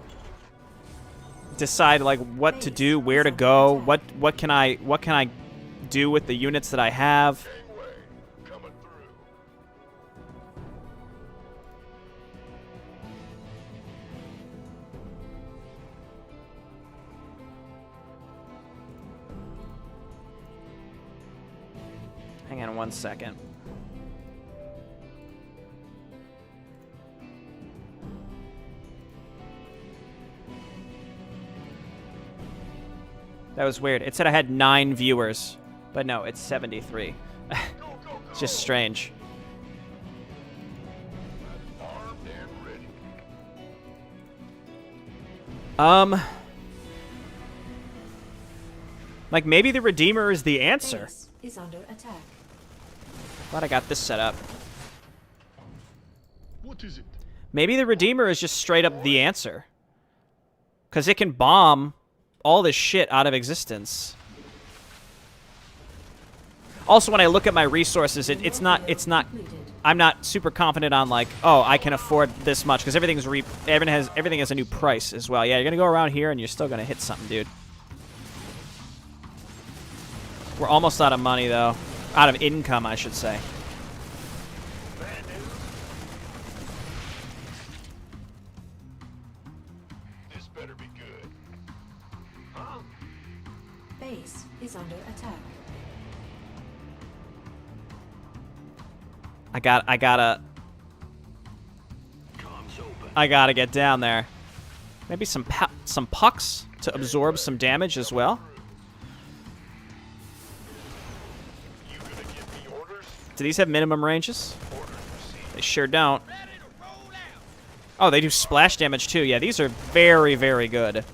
decide, like, what to do, where to go, what can I do with the units that I have. Gangway. Coming through. Hang on one second. That was weird. It said I had 9 viewers, but no, it's 73. Go, go, go. It's just strange. Armed and ready. Like, maybe the Redeemer is the answer. Base is under attack. Glad I got this set up. What is it? Maybe the Redeemer is just straight up the answer. Because it can bomb all this shit out of existence. Also, when I look at my resources, it's not, I'm not super confident on, like, oh, I can afford this much, because everything has a new price as well. Yeah, you're gonna go around here and you're still gonna hit something, dude. We're almost out of money, though. Out of income, I should say. Bad news. This better be good. Huh? Base is under attack. I gotta get down there. Maybe some pucks to absorb some damage as well. You gonna give me orders? Do these have minimum ranges? Orders received. They sure don't. Oh, they do splash damage too. Yeah, these are very, very good.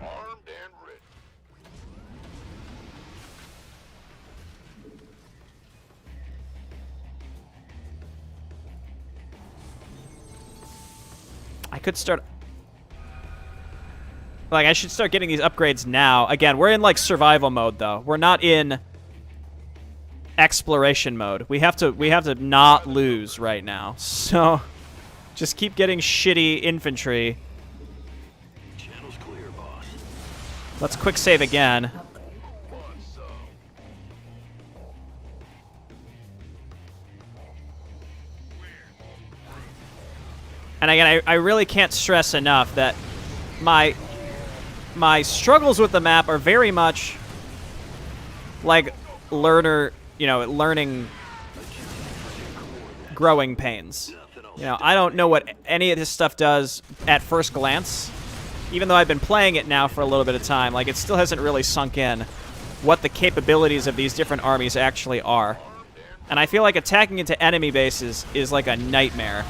Armed and ready. I could start... Like, I should start getting these upgrades now. Again, we're in, like, survival mode, though. We're not in exploration mode. We have to not lose right now. So, just keep getting shitty infantry. Channel's clear, boss. Let's quick save again. And again, I really can't stress enough that my struggles with the map are very much like learning growing pains. You know, I don't know what any of this stuff does at first glance. Even though I've been playing it now for a little bit of time, like, it still hasn't really sunk in what the capabilities of these different armies actually are. And I feel like attacking into enemy bases is like a nightmare.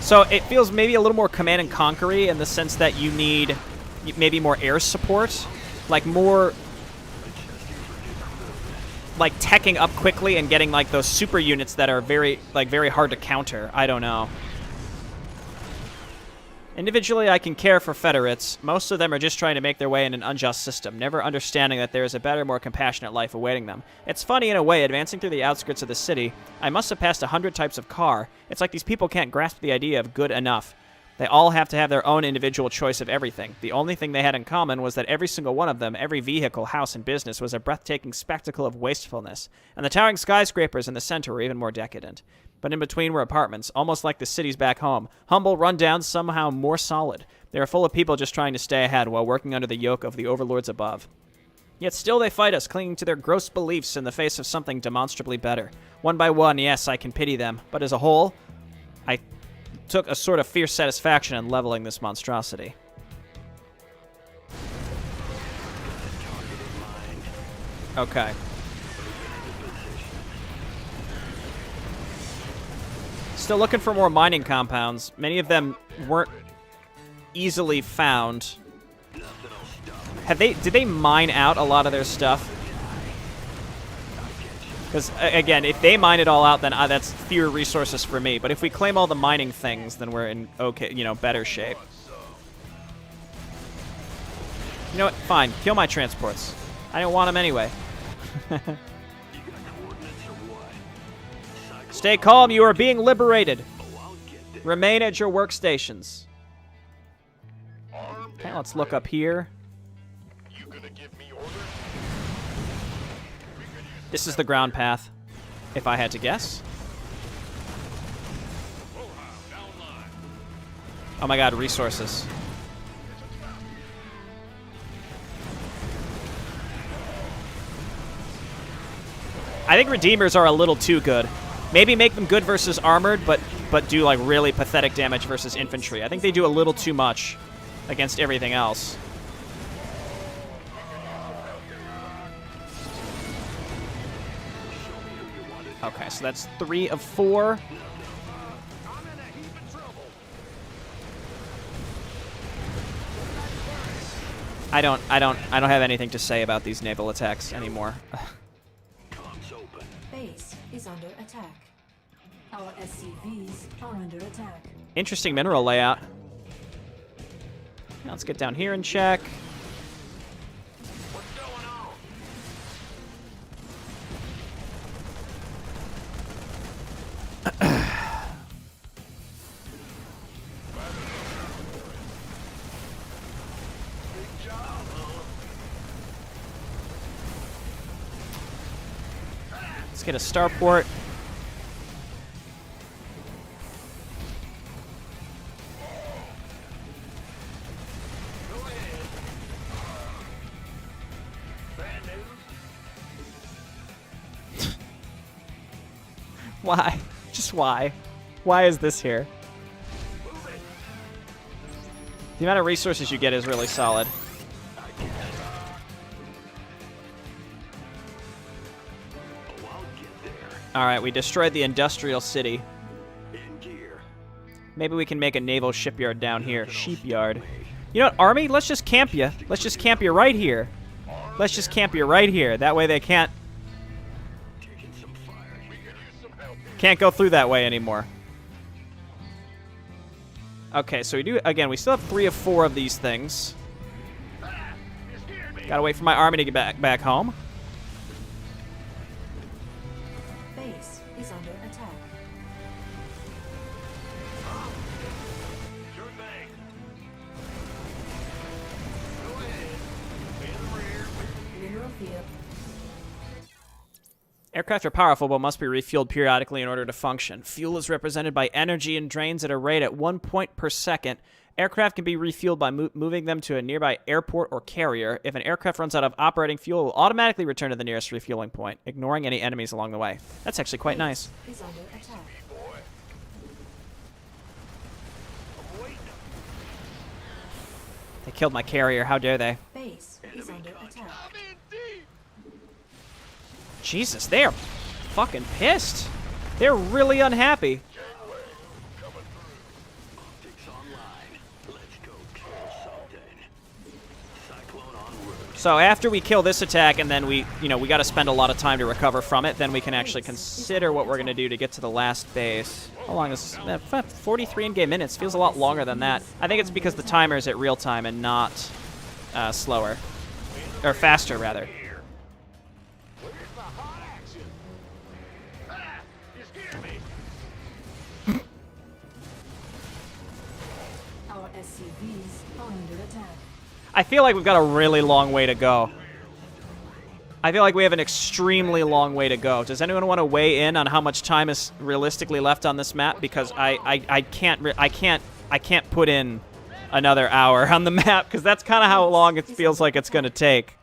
So it feels maybe a little more Command and Conquer-y in the sense that you need maybe more air support, like more like teching up quickly and getting like those super units that are very hard to counter. I don't know. Individually, I can care for Federates. Most of them are just trying to make their way in an unjust system, never understanding that there is a better, more compassionate life awaiting them. It's funny in a way, advancing through the outskirts of the city, I must have passed 100 types of car. It's like these people can't grasp the idea of good enough. They all have to have their own individual choice of everything. The only thing they had in common was that every single one of them, every vehicle, house, and business was a breathtaking spectacle of wastefulness, and the towering skyscrapers in the center were even more decadent. But in between were apartments, almost like the cities back home. Humble, run down, somehow more solid. They are full of people just trying to stay ahead while working under the yoke of the overlords above. Yet still they fight us, clinging to their gross beliefs in the face of something demonstrably better. One by one, yes, I can pity them, but as a whole, I took a sort of fierce satisfaction in leveling this monstrosity. Okay. Still looking for more mining compounds. Many of them weren't easily found. Did they mine out a lot of their stuff? Because, again, if they mine it all out, then that's fewer resources for me. But if we claim all the mining things, then we're in, better shape. You know what? Fine. Kill my transports. I don't want them anyway. Stay calm. You are being liberated. Remain at your workstations. Okay, let's look up here. You gonna give me orders? This is the ground path, if I had to guess. Oh my god, resources. I think Redeemers are a little too good. Maybe make them good versus armored, but do like really pathetic damage versus infantry. I think they do a little too much against everything else. Okay, so that's 3 of 4. I don't have anything to say about these naval attacks anymore. Base is under attack. Our SCVs are under attack. Interesting mineral layout. Now let's get down here and check. What's going on? get a starport. Go ahead. Bad news. Why? Just why? Why is this here? Move it. The amount of resources you get is really solid. Alright, we destroyed the industrial city. Maybe we can make a naval shipyard down here. Sheepyard. You know what, Army? Let's just camp you. Let's just camp you right here. Let's just camp you right here. That way they can't go through that way anymore. Okay, so we do, again, we still have 3 of 4 of these things. Gotta wait for my army to get back home. Base is under attack. Sure thing. Go ahead. Be in the rear. Mineral field. Aircraft are powerful, but must be refueled periodically in order to function. Fuel is represented by energy and drains at a rate at 1 point per second. Aircraft can be refueled by moving them to a nearby airport or carrier. If an aircraft runs out of operating fuel, it will automatically return to the nearest refueling point, ignoring any enemies along the way. That's actually quite nice. Is under attack. Boy. I'm waiting. They killed my carrier. How dare they? Base is under attack. I'm in deep. Jesus, they're fucking pissed. They're really unhappy. So after we kill this attack, and then we got to spend a lot of time to recover from it, then we can actually consider what we're going to do to get to the last base. How long is this? 43 in-game minutes. Feels a lot longer than that. I think it's because the timer is at real time and not slower. Or faster, rather. Where's the hot action? Ah, you scared me. Our SCVs are under attack. I feel like we've got a really long way to go. I feel like we have an extremely long way to go. Does anyone want to weigh in on how much time is realistically left on this map? Because I can't put in another hour on the map, because that's kind of how long it feels like it's going to take.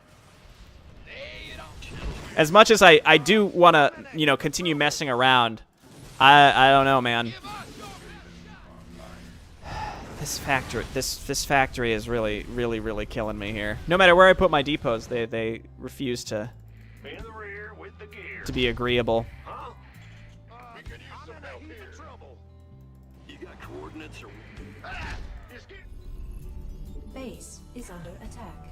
As much as I do want to, continue messing around, I don't know, man. This factory is really killing me here. No matter where I put my depots, they refuse to Be in the rear with the gear. be agreeable. Huh? We could use some help here. Trouble. You got coordinates or? Ah, you scared? Base is under attack.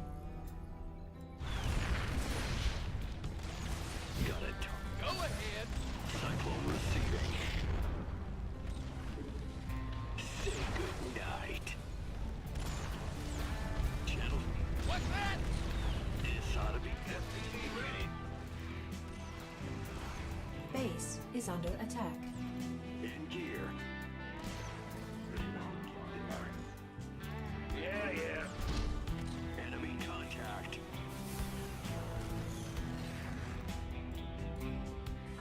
Got it. Go ahead. Cyclone receiving. Say good night. Channel. What's that? This ought to be SCV ready. Base is under attack. In gear. Yeah. Enemy contact.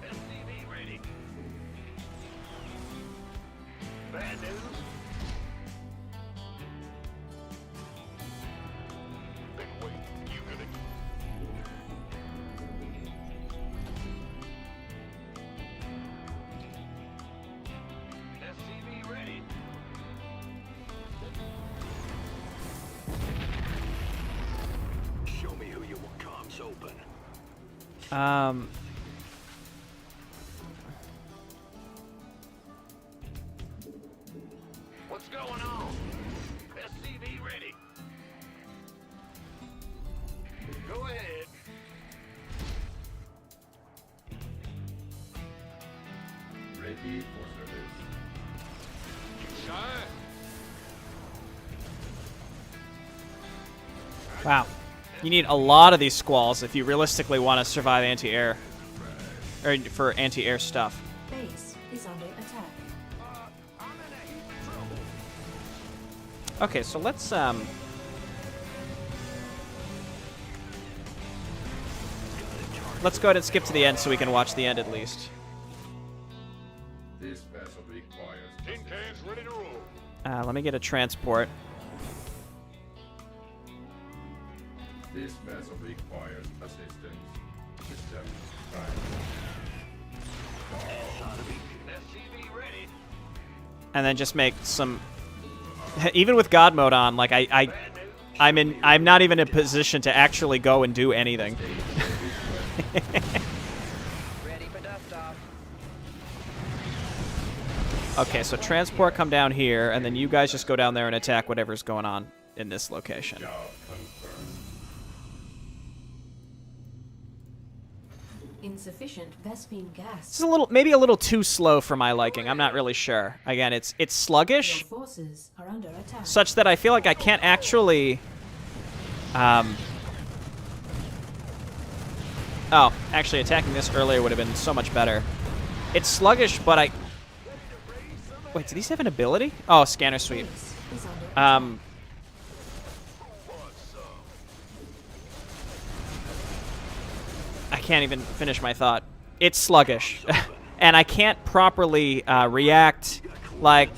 SCV ready. Bad news. Big wait. You gonna? SCV ready. Show me who you want. Comms open. What's going on? SCV ready. Go ahead. Ready for service. Shine. Wow. You need a lot of these squalls if you realistically want to survive anti-air. Or for anti-air stuff. Base is under attack. I'm in a heap of trouble. Okay, so let's let's go ahead and skip to the end so we can watch the end at least. This vessel requires Tin cans ready to roll. Let me get a transport. This vessel requires assistance. System prime. SCV ready. And then just make some... Even with God mode on, like, I'm not even in a position to actually go and do anything. Ready for dust off. Okay, so transport come down here, and then you guys just go down there and attack whatever's going on in this location. Job confirmed. Insufficient Vespene gas. This is a little, maybe a little too slow for my liking. I'm not really sure. Again, it's sluggish, Your forces are under attack. such that I feel like I can't actually... Oh, actually attacking this earlier would have been so much better. It's sluggish, but I... Wait, do these have an ability? Oh, scanner sweep. Base is under attack. I can't even finish my thought. It's sluggish. And I can't properly react, like...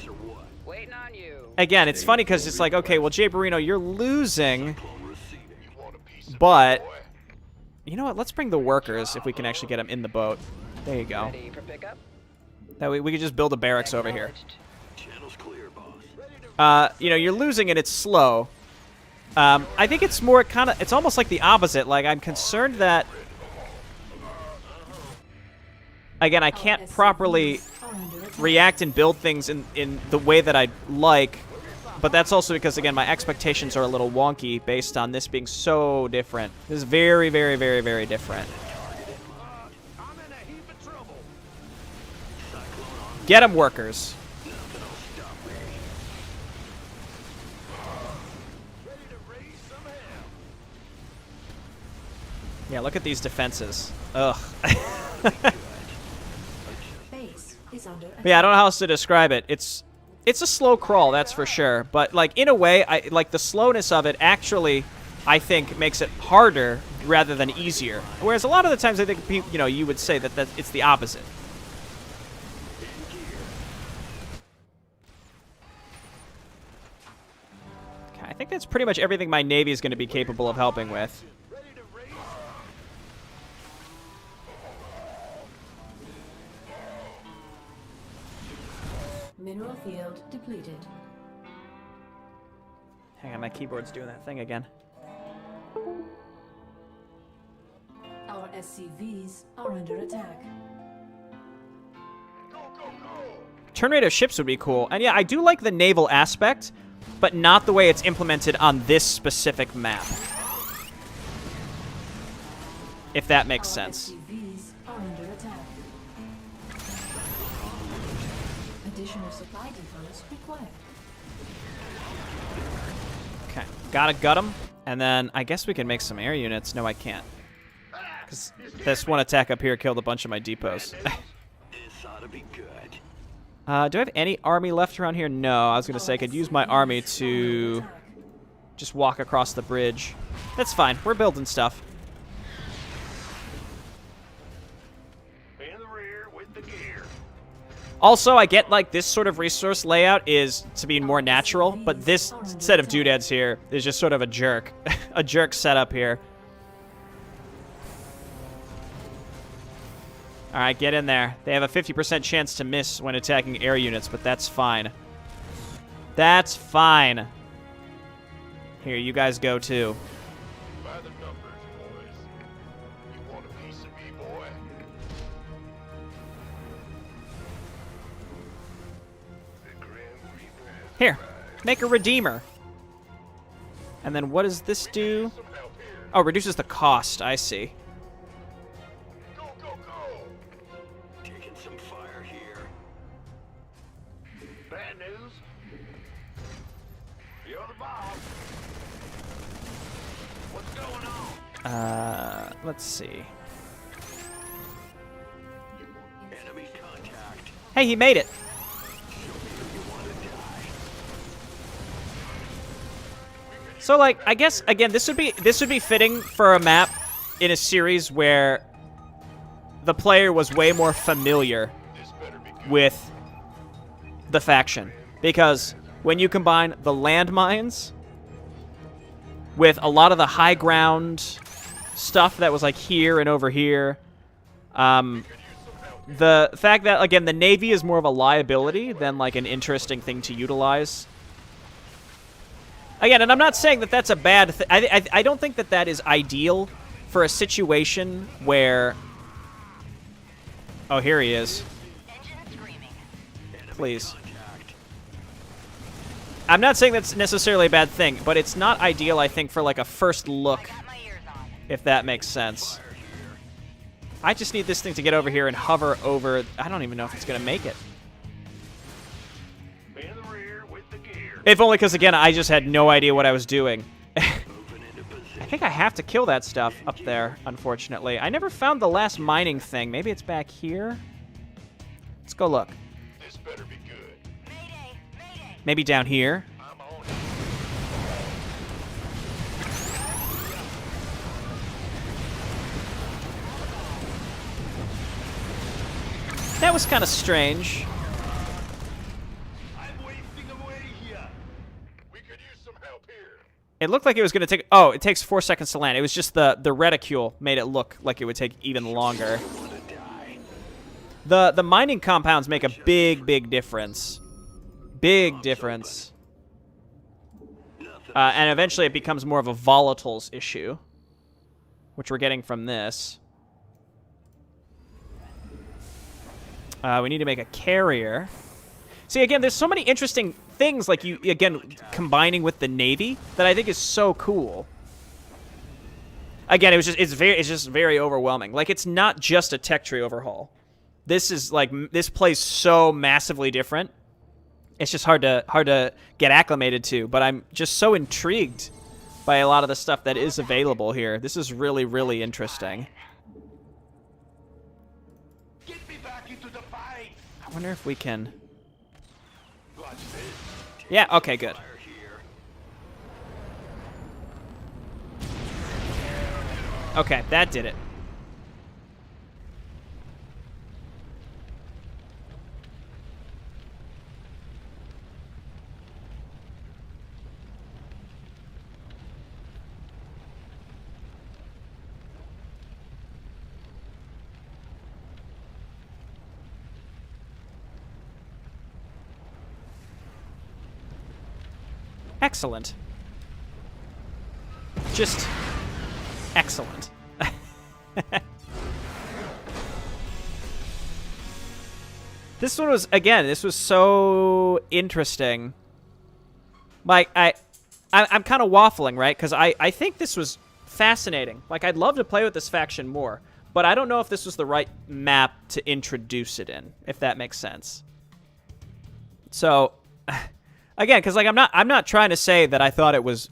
Waiting on you. Again, it's funny because it's like, okay, well, Jay Barino, you're losing, You want a piece of but... me, boy? You know what? Let's bring the workers if we can actually get them in the boat. There you go. Ready for pickup. That way we could just build a barracks over here. Acknowledged. Channel's clear, boss. You know, you're losing and it's slow. I think it's more kind of... It's almost like the opposite. Like, I'm concerned that... Again, I can't properly Are under attack. react and build things in the way that I'd like. But that's also because, again, my expectations are a little wonky based on this being so different. This is very, very, very, very different. I'm in a heap of trouble. Get 'em, workers. Ready to raise some hell. Yeah, look at these defenses. Ugh. Base is under attack. Yeah, I don't know how else to describe it. It's a slow crawl, that's for sure. But like in a way, I like the slowness of it actually I think makes it harder rather than easier. Whereas a lot of the times I think you know, you would say that it's the opposite. Okay, I think that's pretty much everything my navy is going to be capable of helping with. Ready to raise. Mineral field depleted. Hang on, my keyboard's doing that thing again. Our SCVs are under attack. Go, go, go. Turn rate of ships would be cool. And yeah, I do like the naval aspect, but not the way it's implemented on this specific map. If that makes Our sense. SCVs are under attack. Additional supply depots required. Okay, gotta gut them. And then I guess we can make some air units. No, I can't. Because this one attack up here killed a bunch of my depots. This ought to be good. Do I have any army left around here? No, I was going to say I could use my army to just walk across the bridge. That's fine. We're building stuff. In the rear with the gear. Also, I get like this sort of resource layout is to be more natural, but this set of doodads here is just sort of a jerk. A jerk setup here. Alright, get in there. They have a 50% chance to miss when attacking air units, but that's fine. That's fine. Here, you guys go too. By the numbers, boys. You want a piece of me, boy? The Grim Reaper has Here, arrived. make a Redeemer. And then what does this do? Some help here. Oh, reduces the cost. I see. Go, go, go. Taking some fire here. Bad news. You're the boss. What's going on? Let's see. Enemy contact. Hey, he made it. So, like, I guess again, this would be fitting for a map in a series where the player was way more familiar with the faction. Because when you combine the landmines with a lot of the high ground stuff that was like here and over here, the fact that, again, the Navy is more of a liability than like an interesting thing to utilize. Again, and I'm not saying that that's a bad thing. I don't think that that is ideal for a situation where... Oh, here he is. Please. I'm not saying that's necessarily a bad thing, but it's not ideal, I think, for like a first look, if that makes sense. I just need this thing to get over here and hover over... I don't even know if it's going to make it. In the rear with the gear. If only because, again, I just had no idea what I was doing. I think I have to kill that stuff up there, unfortunately. I never found the last mining thing. Maybe it's back here? Let's go look. This better be good. Maybe down here? I'm on it. That was kind of strange. I'm wasting away here. We could use some help here. It looked like it was going to take... Oh, it takes 4 seconds to land. It was just the reticule made it look like it would take even longer. The mining compounds make a big difference. Big difference. And eventually it becomes more of a volatiles issue, which we're getting from this. We need to make a carrier. See, again, there's so many interesting things, like you, again, combining with the Navy that I think is so cool. Again, it's just very overwhelming. Like, it's not just a tech tree overhaul. This is like, this plays so massively different. It's just hard to get acclimated to, but I'm just so intrigued by a lot of the stuff that is available here. This is really interesting. Get me back into the fight. I wonder if we can... Watch this. Yeah, okay, good. Fire here. Okay, that did it. Excellent. Just excellent. This one was, again, this was so interesting. Like, I'm kind of waffling, right? Because I think this was fascinating. Like, I'd love to play with this faction more, but I don't know if this was the right map to introduce it in, if that makes sense. So... Again, because like I'm not trying to say that I thought it was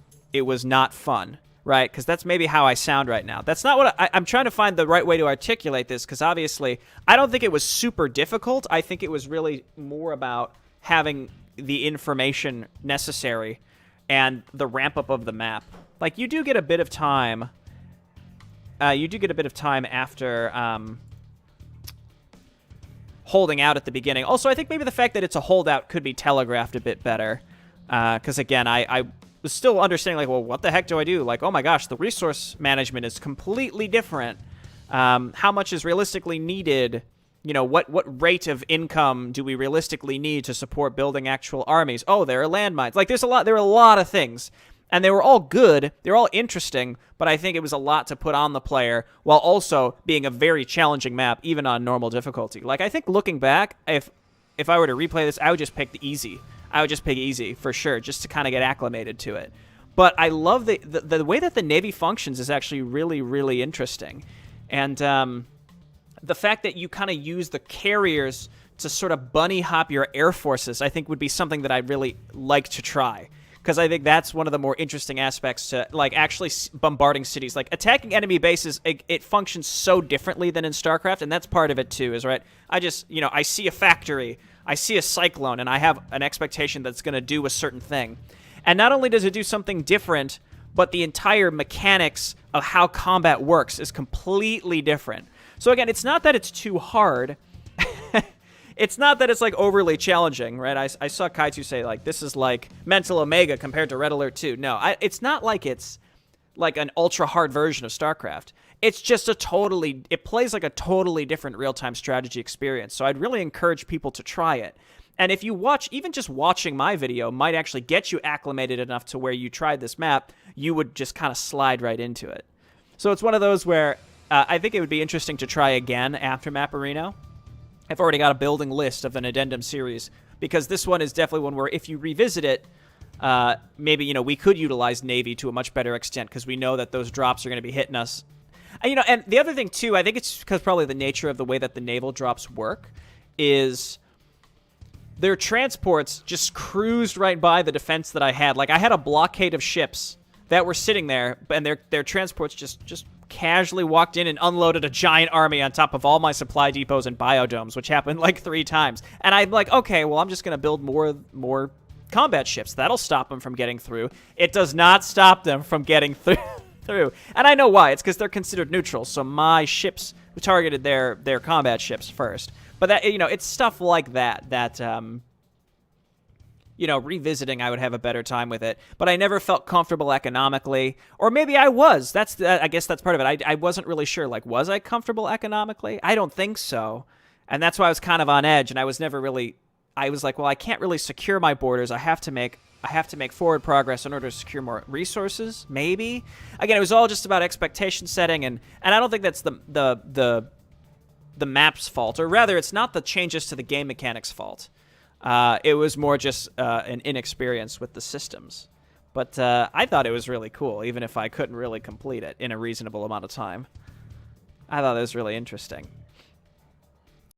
not fun, right? Because that's maybe how I sound right now. That's not what I'm trying to find the right way to articulate this. Because obviously, I don't think it was super difficult. I think it was really more about having the information necessary and the ramp up of the map. Like, you do get a bit of time. You do get a bit of time after. Holding out at the beginning. Also, I think maybe the fact that it's a holdout could be telegraphed a bit better. Because, again, I was still understanding, like, well, what the heck do I do? Like, oh my gosh, the resource management is completely different. How much is realistically needed? You know, what rate of income do we realistically need to support building actual armies? Oh, there are landmines. Like, there are a lot of things. And they were all good. They were all interesting. But I think it was a lot to put on the player while also being a very challenging map, even on normal difficulty. Like, I think looking back, if I were to replay this, I would just pick the easy. I would just pick easy for sure, just to kind of get acclimated to it. But I love the way that the Navy functions is actually really interesting. And the fact that you kind of use the carriers to sort of bunny hop your air forces, I think would be something that I'd really like to try. Because I think that's one of the more interesting aspects to, like, actually bombarding cities. Like, attacking enemy bases, it functions so differently than in StarCraft, and that's part of it, too, is, right? I just, you know, I see a factory, I see a cyclone, and I have an expectation that's going to do a certain thing. And not only does it do something different, but the entire mechanics of how combat works is completely different. So again, it's not that it's too hard. It's not that it's like overly challenging, right? I saw Kaitu say like this is like Mental Omega compared to Red Alert 2. No, it's not like it's like an ultra hard version of StarCraft. It's just it plays like a totally different real-time strategy experience. So I'd really encourage people to try it. And if you watch, even just watching my video might actually get you acclimated enough to where you tried this map, you would just kind of slide right into it. So it's one of those where I think it would be interesting to try again after Maporino. I've already got a building list of an addendum series, because this one is definitely one where if you revisit it, maybe, you know, we could utilize Navy to a much better extent, because we know that those drops are going to be hitting us. And, you know, and the other thing, too, I think it's because probably the nature of the way that the naval drops work is their transports just cruised right by the defense that I had. Like, I had a blockade of ships that were sitting there, and their transports just casually walked in and unloaded a giant army on top of all my supply depots and biodomes, which happened like 3 times. And I'm like, okay, well, I'm just going to build more combat ships. That'll stop them from getting through. It does not stop them from getting through. And I know why. It's because they're considered neutral, so my ships targeted their combat ships first. But that, you know, it's stuff like that you know, revisiting, I would have a better time with it. But I never felt comfortable economically. Or maybe I was. I guess that's part of it. I wasn't really sure. Like, was I comfortable economically? I don't think so. And that's why I was kind of on edge. And I was never really... I was like, well, I can't really secure my borders. I have to make forward progress in order to secure more resources, maybe. Again, it was all just about expectation setting. And I don't think that's the map's fault. Or rather, it's not the changes to the game mechanics' fault. It was more just an inexperience with the systems. But I thought it was really cool, even if I couldn't really complete it in a reasonable amount of time. I thought it was really interesting.